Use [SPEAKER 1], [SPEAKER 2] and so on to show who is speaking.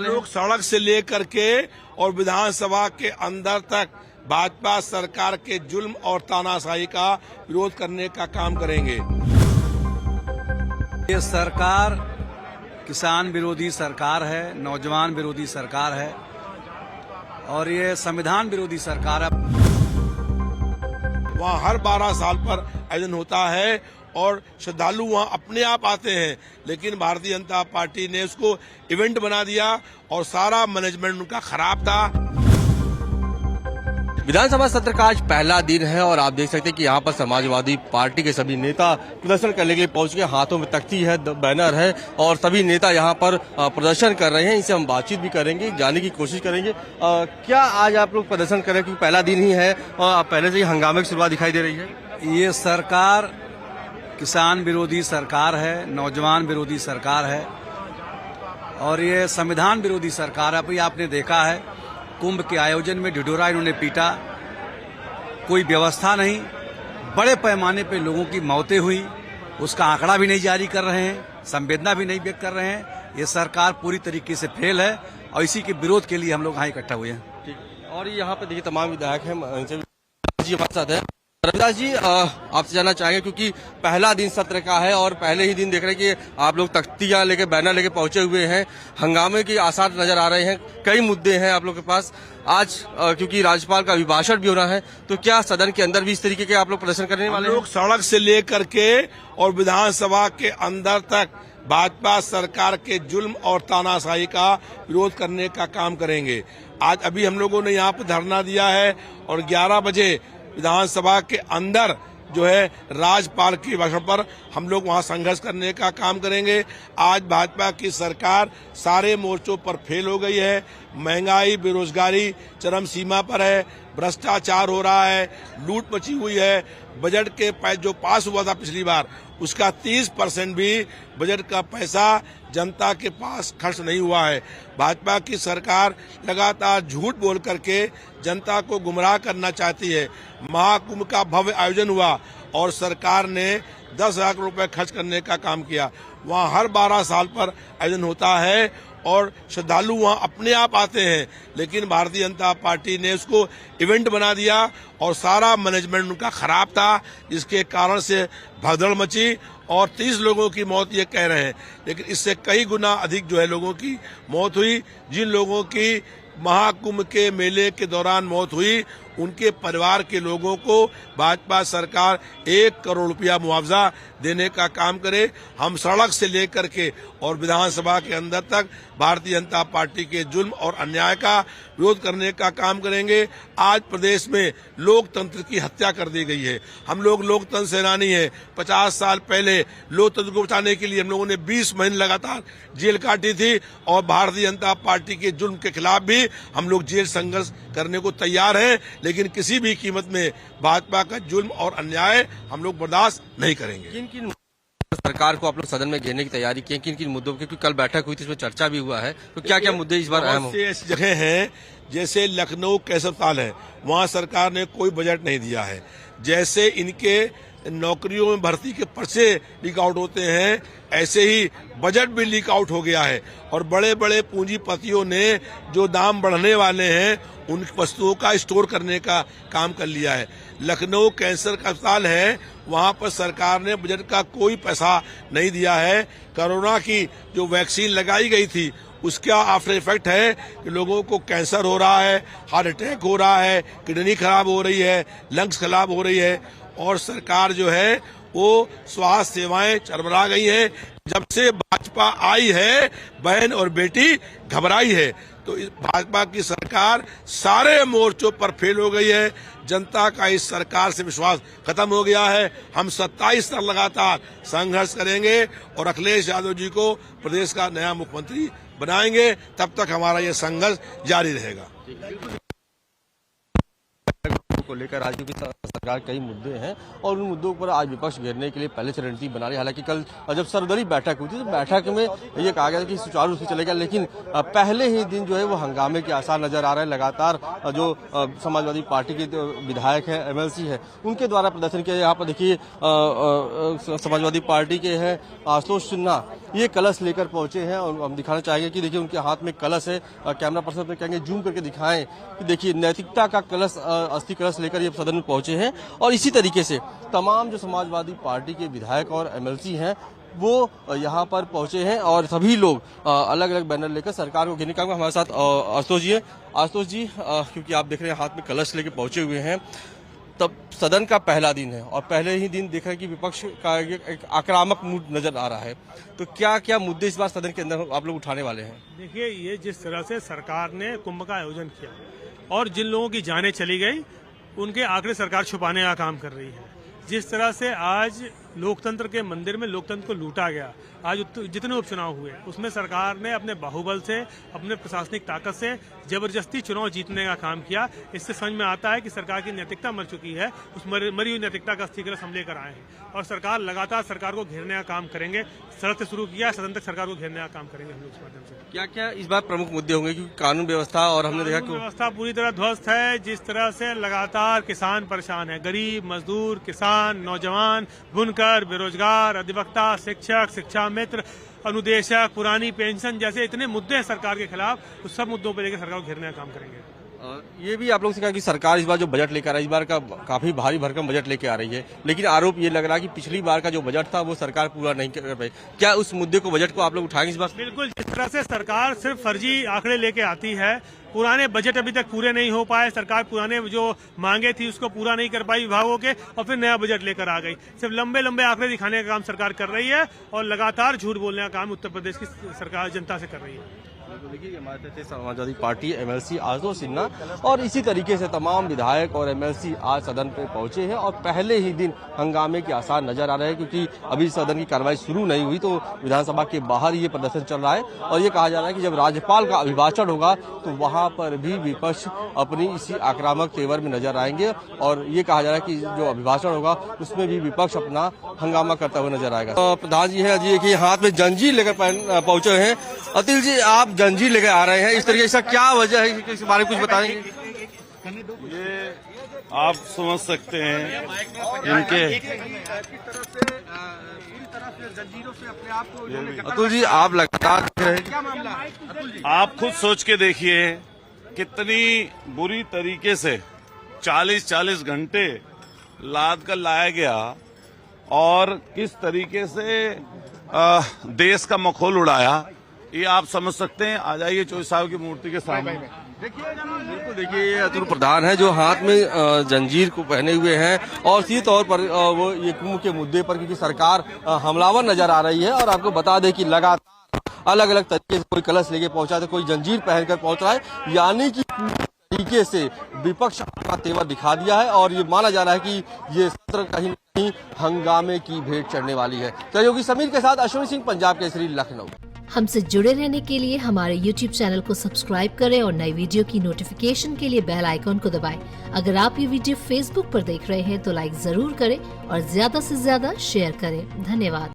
[SPEAKER 1] लोग सड़क से लेकर के और विधानसभा के अंदर तक भाजपा सरकार के जुल्म और तानाशाही का विरोध करने का काम करेंगे।
[SPEAKER 2] ये सरकार किसान विरोधी सरकार है, नौजवान विरोधी सरकार है और ये संविधान विरोधी सरकार है।
[SPEAKER 1] वहाँ हर 12 साल पर आयोजन होता है और श्रद्धालु वहाँ अपने आप आते हैं, लेकिन भारतीय जनता पार्टी ने उसको इवेंट बना दिया और सारा मैनेजमेंट उनका खराब था।
[SPEAKER 3] विधानसभा सत्र का आज पहला दिन है और आप देख सकते हैं कि यहाँ पर समाजवादी पार्टी के सभी नेता प्रदर्शन करने के लिए पहुंच गए। हाथों में तख्ती है, बैनर है और सभी नेता यहाँ पर प्रदर्शन कर रहे हैं। इनसे हम बातचीत भी करेंगे, जानने की कोशिश करेंगे। क्या आज आप लोग प्रदर्शन कर रहे हैं क्योंकि पहला दिन ही है और पहले से ही हंगामे की शुरुआत दिखाई दे रही है?
[SPEAKER 2] ये सरकार किसान विरोधी सरकार है, नौजवान विरोधी सरकार है और ये संविधान विरोधी सरकार है। अभी आपने देखा है कुंभ के आयोजन में ढिढोरा इन्होंने पीटा, कोई व्यवस्था नहीं, बड़े पैमाने पे लोगों की मौतें हुई, उसका आंकड़ा भी नहीं जारी कर रहे हैं, संवेदना भी नहीं व्यक्त कर रहे हैं। ये सरकार पूरी तरीके से फेल है और इसी के विरोध के लिए हम लोग यहाँ इकट्ठा हुए हैं।
[SPEAKER 3] और यहाँ पे देखिए तमाम विधायक हैं, हमारे साथ है। रविदास जी, आपसे जानना चाहेंगे क्योंकि पहला दिन सत्र का है और पहले ही दिन देख रहे हैं कि आप लोग तख्तियां लेके बैनर लेके पहुंचे हुए हैं, हंगामे के आसार नजर आ रहे हैं, कई मुद्दे हैं आप लोग के पास आज क्योंकि राज्यपाल का अभिभाषण भी हो रहा है, तो क्या सदन के अंदर भी इस तरीके के आप लोग प्रदर्शन करने वाले हैं?
[SPEAKER 1] लोग सड़क से लेकर के और विधानसभा के अंदर तक भाजपा सरकार के जुल्म और तानाशाही का विरोध करने का काम करेंगे। आज अभी हम लोगों ने यहाँ पर धरना दिया है और 11 बजे विधानसभा के अंदर जो है राज्यपाल के भाषण पर हम लोग वहां संघर्ष करने का काम करेंगे। आज भाजपा की सरकार सारे मोर्चों पर फेल हो गई है। महंगाई, बेरोजगारी चरम सीमा पर है, भ्रष्टाचार हो रहा है, लूट मची हुई है। बजट के जो पास हुआ था पिछली बार उसका 30% भी बजट का पैसा जनता के पास खर्च नहीं हुआ है। भाजपा की सरकार लगातार झूठ बोल करके जनता को गुमराह करना चाहती है। महाकुंभ का भव्य आयोजन हुआ और सरकार ने 10 लाख रुपए खर्च करने का काम किया। वहाँ हर 12 साल पर आयोजन होता है और श्रद्धालु वहाँ अपने आप आते हैं, लेकिन भारतीय जनता पार्टी ने उसको इवेंट बना दिया और सारा मैनेजमेंट उनका खराब था, जिसके कारण से भगदड़ मची और 30 लोगों की मौत ये कह रहे हैं, लेकिन इससे कई गुना अधिक जो है लोगों की मौत हुई। जिन लोगों की महाकुंभ के मेले के दौरान मौत हुई उनके परिवार के लोगों को भाजपा सरकार 1 करोड़ रुपया मुआवजा देने का काम करे। हम सड़क से लेकर के और विधानसभा के अंदर तक भारतीय जनता पार्टी के जुल्म और अन्याय का विरोध करने का काम करेंगे। आज प्रदेश में लोकतंत्र की हत्या कर दी गई है। हम लोग लोकतंत्र सेनानी हैं। 50 साल पहले लोकतंत्र को बचाने के लिए हम लोगों ने 20 महीने लगातार जेल काटी थी और भारतीय जनता पार्टी के जुल्म के खिलाफ भी हम लोग जेल संघर्ष करने को तैयार हैं, लेकिन किसी भी कीमत में भाजपा का जुल्म और अन्याय हम लोग बर्दाश्त नहीं करेंगे।
[SPEAKER 3] किन किन सरकार को आप लोग सदन में घेरने की तैयारी की, किन किन मुद्दों की? कल बैठक हुई थी, इसमें चर्चा भी हुआ है, तो क्या क्या मुद्दे इस बार अहम?
[SPEAKER 1] ऐसी जगह हैं जैसे लखनऊ कैसर अस्पताल है, वहाँ सरकार ने कोई बजट नहीं दिया है। जैसे इनके नौकरियों में भर्ती के पर्चे लीक आउट होते हैं, ऐसे ही बजट भी लीक आउट हो गया है और बड़े बड़े पूंजीपतियों ने जो दाम बढ़ने वाले हैं उन वस्तुओं का स्टोर करने का काम कर लिया है। लखनऊ कैंसर का अस्पताल है, वहां पर सरकार ने बजट का कोई पैसा नहीं दिया है। कोरोना की जो वैक्सीन लगाई गई थी उसका आफ्टर इफेक्ट है कि लोगों को कैंसर हो रहा है, हार्ट अटैक हो रहा है, किडनी खराब हो रही है, लंग्स खराब हो रही है और सरकार जो है वो स्वास्थ्य सेवाएं चरमरा गई हैं। जब से भाजपा आई है बहन और बेटी घबराई है, तो इस भाजपा की सरकार सारे मोर्चों पर फेल हो गई है। जनता का इस सरकार से विश्वास खत्म हो गया है। हम 27 तक लगातार संघर्ष करेंगे और अखिलेश यादव जी को प्रदेश का नया मुख्यमंत्री बनाएंगे। तब तक हमारा ये संघर्ष जारी रहेगा।
[SPEAKER 3] को लेकर राज्य की सरकार कई मुद्दे हैं और उन मुद्दों पर आज विपक्ष घेरने के लिए पहले से रणनीति बना रही है। हालांकि कल जब सर्वदलीय बैठक हुई थी तो बैठक में ये कहा गया कि सुचारू रूप से चलेगा, लेकिन पहले ही दिन जो है वो हंगामे के आसार नजर आ रहे हैं। लगातार जो समाजवादी पार्टी के विधायक हैं, MLC है, उनके द्वारा प्रदर्शन किया। यहाँ पर देखिए समाजवादी पार्टी के हैं आशुतोष सिन्हा, ये कलश लेकर पहुंचे हैं और हम दिखाना चाहेंगे कि देखिए उनके हाथ में कलश है। कैमरा पर्सन पे कहेंगे जूम करके दिखाएं कि देखिए नैतिकता का कलश, अस्थि कलश लेकर ये सदन में पहुंचे हैं। और इसी तरीके से तमाम जो समाजवादी पार्टी के विधायक और MLC हैं वो यहाँ पर पहुंचे हैं और सभी लोग अलग अलग बैनर लेकर सरकार को घेरने का। हमारे साथ आशुतोष जी क्योंकि आप देख रहे हैं हाथ में कलश लेकर पहुंचे हुए हैं, तब सदन का पहला दिन है और पहले ही दिन देख रहे हैं कि विपक्ष का एक आक्रामक मूड नजर आ रहा है, तो क्या क्या मुद्दे इस बार सदन के अंदर आप लोग उठाने वाले हैं?
[SPEAKER 4] देखिए, ये जिस तरह से सरकार ने कुंभ का आयोजन किया और जिन लोगों की जानें चली गई उनके आंकड़े सरकार छुपाने का काम कर रही है, जिस तरह से आज लोकतंत्र के मंदिर में लोकतंत्र को लूटा गया, आज जितने उपचुनाव हुए उसमें सरकार ने अपने बाहुबल से, अपने प्रशासनिक ताकत से जबरदस्ती चुनाव जीतने का काम किया। इससे समझ में आता है कि सरकार की नैतिकता मर चुकी है। उस मरी हुई नैतिकता का अस्थिकलश हम लेकर आए हैं और सरकार लगातार सरकार को घेरने का काम करेंगे। सड़क से शुरू किया, सदन तक सरकार को घेरने का काम करेंगे हम लोग इस माध्यम से।
[SPEAKER 3] क्या क्या इस बार प्रमुख मुद्दे होंगे? क्योंकि कानून व्यवस्था और हमने देखा कि
[SPEAKER 4] व्यवस्था पूरी तरह ध्वस्त है। जिस तरह से लगातार किसान परेशान है, गरीब, मजदूर, किसान, नौजवान, बुनकर, बेरोजगार, अधिवक्ता, शिक्षक, शिक्षा मित्र, अनुदेशक, पुरानी पेंशन जैसे इतने मुद्दे हैं सरकार के खिलाफ। उस सब मुद्दों पर लेकर सरकार को घेरने का काम करेंगे।
[SPEAKER 3] ये भी आप लोगों से कहा कि सरकार इस बार जो बजट लेकर आ रही है, इस बार का काफी भारी भरकम बजट लेके आ रही है, लेकिन आरोप ये लग रहा है कि पिछली बार का जो बजट था वो सरकार पूरा नहीं कर पाई। क्या उस मुद्दे को, बजट को आप लोग उठाएंगे इस बार?
[SPEAKER 4] बिल्कुल, जिस तरह से सरकार सिर्फ फर्जी आंकड़े लेके आती है, पुराने बजट अभी तक पूरे नहीं हो पाए, सरकार पुराने जो मांगे थी उसको पूरा नहीं कर पाई विभागों के और फिर नया बजट लेकर आ गई। सिर्फ लंबे लंबे आंकड़े दिखाने का काम सरकार कर रही है और लगातार झूठ बोलने का काम उत्तर प्रदेश की सरकार जनता से कर रही है।
[SPEAKER 3] देखिए, हमारे साथ समाजवादी पार्टी MLC आशुतोष सिन्हा और इसी तरीके से तमाम विधायक और MLC आज सदन पे पहुंचे हैं और पहले ही दिन हंगामे के आसार नजर आ रहे हैं, क्योंकि अभी सदन की कार्रवाई शुरू नहीं हुई तो विधानसभा के बाहर ये प्रदर्शन चल रहा है और ये कहा जा रहा है कि जब राज्यपाल का अभिभाषण होगा तो वहां पर भी विपक्ष अपनी इसी आक्रामक तेवर में नजर आएंगे और ये कहा जा रहा है कि जो अभिभाषण होगा उसमें भी विपक्ष अपना हंगामा करता हुआ नजर आएगा। प्रधान जी है जी कि हाथ में जंजीर लेकर पहुंचे हैं। अतिल जी, आप जंजीर लेकर आ रहे हैं, इस तरीके से क्या वजह है, इस बारे में कुछ बताएंगे?
[SPEAKER 5] ये आप समझ सकते हैं इनके।
[SPEAKER 3] अतुल जी, आप लगातार
[SPEAKER 5] आप खुद सोच के देखिए कितनी बुरी तरीके से 40-40 घंटे लाद कर लाया गया और किस तरीके से देश का मखौल उड़ाया, ये आप समझ सकते हैं। आ जाइए चौधरी साहब की मूर्ति के सामने।
[SPEAKER 3] बिल्कुल, देखिए ये अतुल प्रधान है जो हाथ में जंजीर को पहने हुए हैं और सीधे तौर पर वो ये कुंभ के मुद्दे पर, क्योंकि सरकार हमलावर नजर आ रही है और आपको बता दें कि लगातार अलग अलग तरीके से कोई कलश लेके पहुंचा था, कोई जंजीर पहनकर पहुंच रहा है, यानी कि तरीके से विपक्ष का तेवर दिखा दिया है और ये माना जा रहा है कि ये सत्र कहीं न कहीं हंगामे की भेंट चढ़ने वाली है। सहयोगी समीर के साथ अश्विनी सिंह, पंजाब केसरी, लखनऊ।
[SPEAKER 6] हमसे जुड़े रहने के लिए हमारे YouTube चैनल को सब्सक्राइब करें और नई वीडियो की नोटिफिकेशन के लिए बेल आइकॉन को दबाएं। अगर आप ये वीडियो Facebook पर देख रहे हैं तो लाइक जरूर करें और ज्यादा से ज्यादा शेयर करें। धन्यवाद।